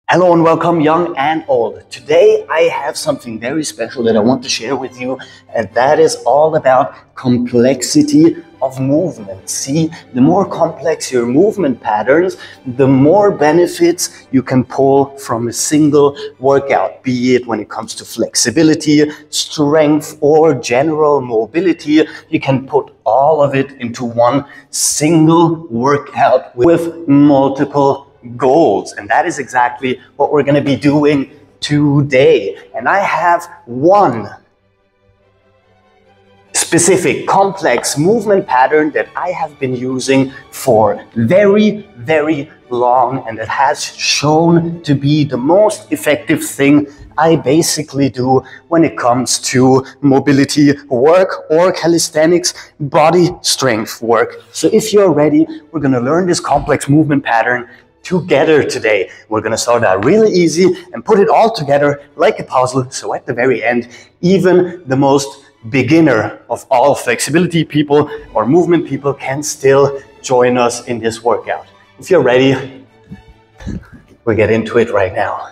Hello and welcome, young and old. Today I have something very special that I want to share with you, and that is all about complexity of movement. See, the more complex your movement patterns, the more benefits you can pull from a single workout, be it when it comes to flexibility, strength, or general mobility. You can put all of it into one single workout with multiple goals, and that is exactly what we're going to be doing today. And I have one specific complex movement pattern that I have been using for very long, and it has shown to be the most effective thing I basically do when it comes to mobility work or calisthenics body strength work. So if you're ready, we're going to learn this complex movement pattern together today. We're going to start out really easy and put it all together like a puzzle, so at the very end, even the most beginner of all flexibility people or movement people can still join us in this workout. If you're ready, we get into it right now.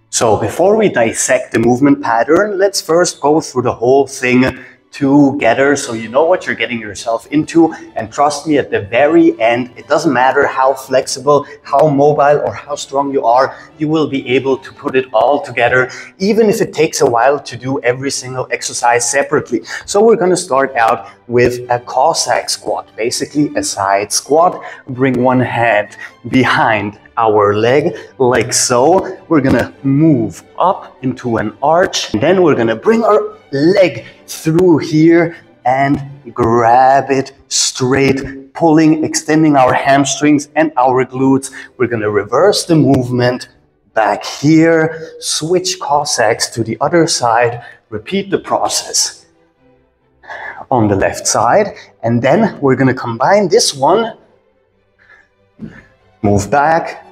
So before we dissect the movement pattern, let's first go through the whole thing together so you know what you're getting yourself into. And trust me, at the very end, it doesn't matter how flexible, how mobile, or how strong you are, you will be able to put it all together, even if it takes a while to do every single exercise separately. So we're going to start out with a Cossack squat, basically a side squat. Bring one hand behind our leg like so. We're gonna move up into an arch, and then we're gonna bring our leg through here and grab it straight, pulling, extending our hamstrings and our glutes. We're gonna reverse the movement back here, switch Cossacks to the other side, repeat the process on the left side, and then we're gonna combine this one, move back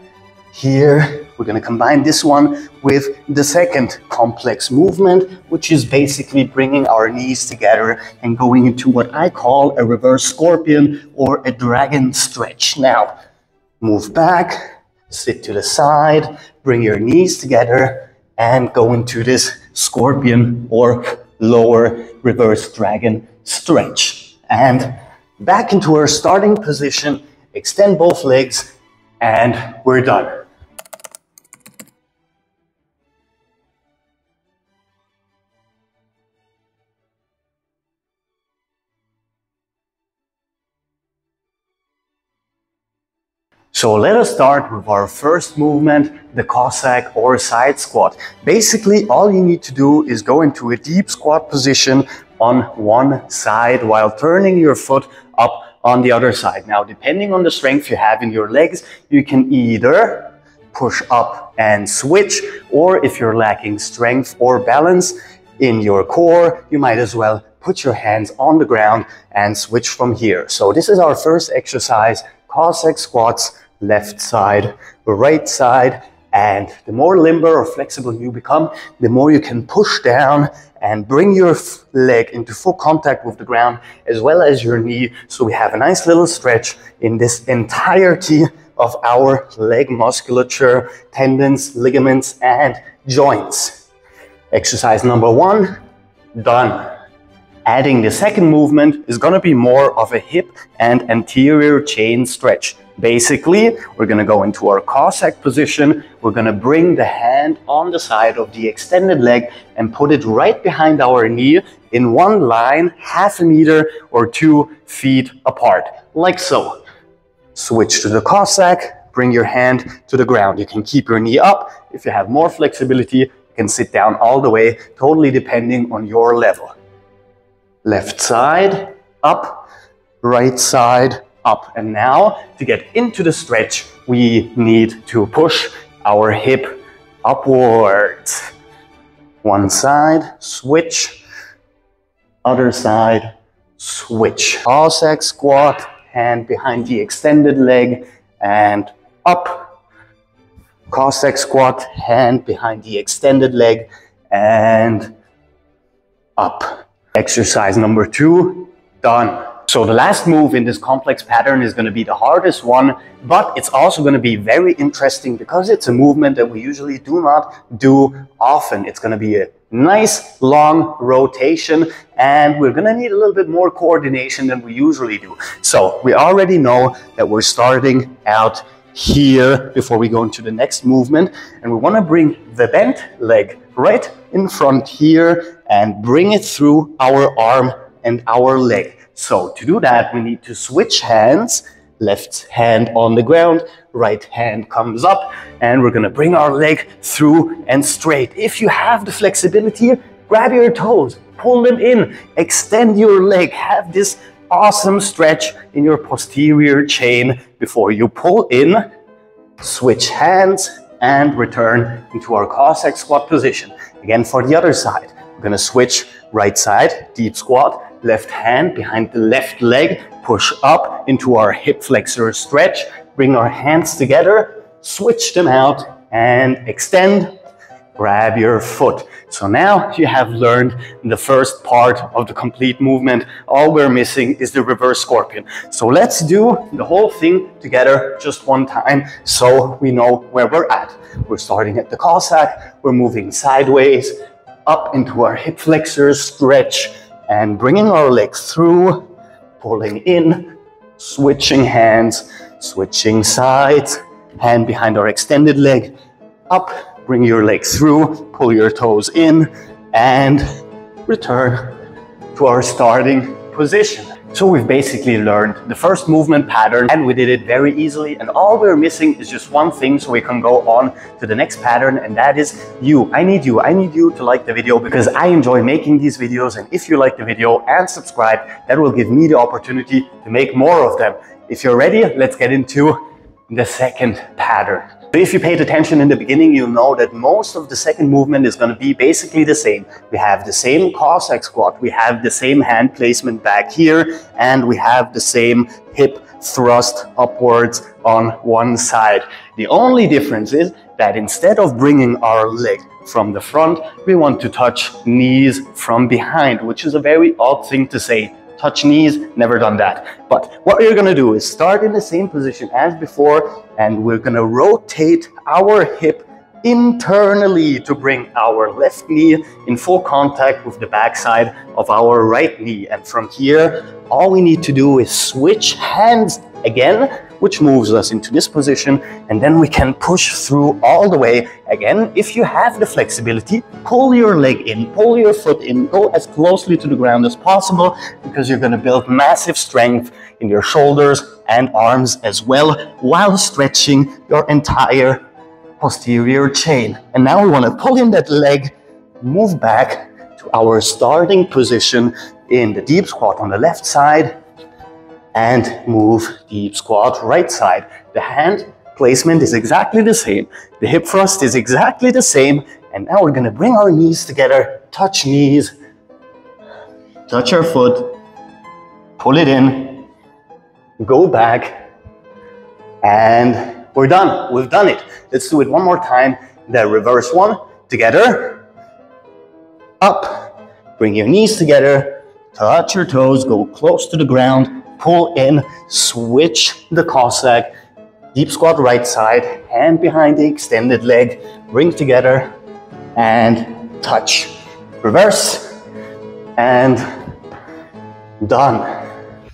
here. We're going to combine this one with the second complex movement, which is basically bringing our knees together and going into what I call a reverse scorpion or a dragon stretch. Now, move back, sit to the side, bring your knees together, and go into this scorpion or lower reverse dragon stretch. And back into our starting position, extend both legs, and we're done. So let us start with our first movement, the Cossack or side squat. Basically, all you need to do is go into a deep squat position on one side while turning your foot up on the other side. Now, depending on the strength you have in your legs, you can either push up and switch, or if you're lacking strength or balance in your core, you might as well put your hands on the ground and switch from here. So this is our first exercise, Cossack squats, left side, right side, and the more limber or flexible you become, the more you can push down and bring your leg into full contact with the ground as well as your knee. So we have a nice little stretch in this entirety of our leg musculature, tendons, ligaments, and joints. Exercise number one, done. Adding the second movement is going to be more of a hip and anterior chain stretch. Basically, we're going to go into our Cossack position. We're going to bring the hand on the side of the extended leg and put it right behind our knee in one line, 1/2 meter or 2 feet apart, like so. Switch to the Cossack, bring your hand to the ground. You can keep your knee up. If you have more flexibility, you can sit down all the way, totally depending on your level. Left side, up, right side, up. And now, to get into the stretch, we need to push our hip upwards. One side, switch. Other side, switch. Cossack squat, hand behind the extended leg, and up. Cossack squat, hand behind the extended leg, and up. Exercise number two, done. So the last move in this complex pattern is going to be the hardest one, but it's also going to be very interesting because it's a movement that we usually do not do often. It's going to be a nice long rotation, and we're going to need a little bit more coordination than we usually do. So we already know that we're starting out here before we go into the next movement, and we want to bring the bent leg right in front here and bring it through our arm and our leg. So to do that, we need to switch hands. Left hand on the ground, right hand comes up, and we're gonna bring our leg through and straight. If you have the flexibility, grab your toes, pull them in, extend your leg, have this awesome stretch in your posterior chain before you pull in, switch hands, and return into our Cossack squat position. Again, for the other side, we're gonna switch right side, deep squat, left hand behind the left leg, push up into our hip flexor stretch, bring our hands together, switch them out and extend, grab your foot. So now you have learned the first part of the complete movement. All we're missing is the reverse scorpion. So let's do the whole thing together just one time so we know where we're at. We're starting at the Cossack, we're moving sideways, up into our hip flexor stretch, and bringing our legs through, pulling in, switching hands, switching sides, hand behind our extended leg, up, bring your legs through, pull your toes in, and return to our starting position. So we've basically learned the first movement pattern, and we did it very easily, and all we're missing is just one thing so we can go on to the next pattern, and that is you. I need you to like the video because I enjoy making these videos, and if you like the video and subscribe, that will give me the opportunity to make more of them. If you're ready, let's get into the second pattern. If you paid attention in the beginning, you'll know that most of the second movement is going to be basically the same. We have the same Cossack squat, we have the same hand placement back here, and we have the same hip thrust upwards on one side. The only difference is that instead of bringing our leg from the front, we want to touch knees from behind, which is a very odd thing to say. Touch knees, never done that. But what you're gonna do is start in the same position as before, and we're gonna rotate our hip internally to bring our left knee in full contact with the backside of our right knee. And from here, all we need to do is switch hands again, which moves us into this position, and then we can push through all the way. Again, if you have the flexibility, pull your leg in, pull your foot in, go as closely to the ground as possible, because you're going to build massive strength in your shoulders and arms as well, while stretching your entire posterior chain. And now we want to pull in that leg, move back to our starting position in the deep squat on the left side, and move deep squat right side. The hand placement is exactly the same. The hip thrust is exactly the same. And now we're gonna bring our knees together, touch knees, touch our foot, pull it in, go back, and we're done. We've done it. Let's do it one more time. The reverse one, together, up, bring your knees together, touch your toes, go close to the ground, pull in, switch the Cossack, deep squat right side, hand behind the extended leg, bring together and touch. Reverse and done.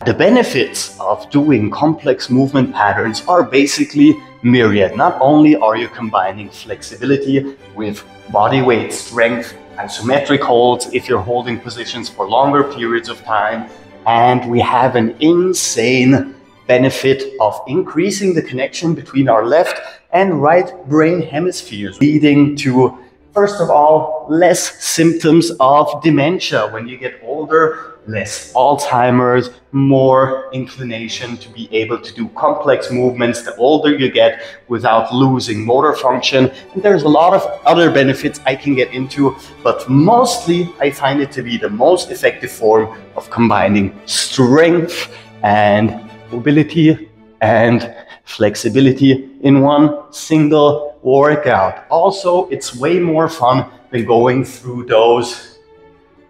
The benefits of doing complex movement patterns are basically myriad. Not only are you combining flexibility with body weight strength, isometric holds if you're holding positions for longer periods of time, and we have an insane benefit of increasing the connection between our left and right brain hemispheres, leading to, first of all, less symptoms of dementia when you get older, less Alzheimer's, more inclination to be able to do complex movements the older you get without losing motor function. And there's a lot of other benefits I can get into, but mostly I find it to be the most effective form of combining strength and mobility and flexibility in one single workout. Also, it's way more fun than going through those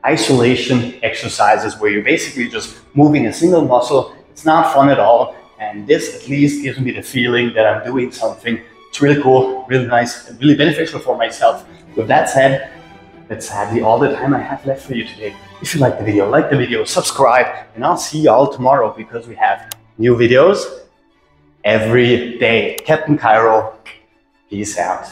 isolation exercises where you're basically just moving a single muscle. It's not fun at all, and this at least gives me the feeling that I'm doing something. It's really cool, really nice, and really beneficial for myself. With that said, that's sadly all the time I have left for you today. If you like the video, subscribe, and I'll see y'all tomorrow because we have new videos every day. Captain Cairo, peace out.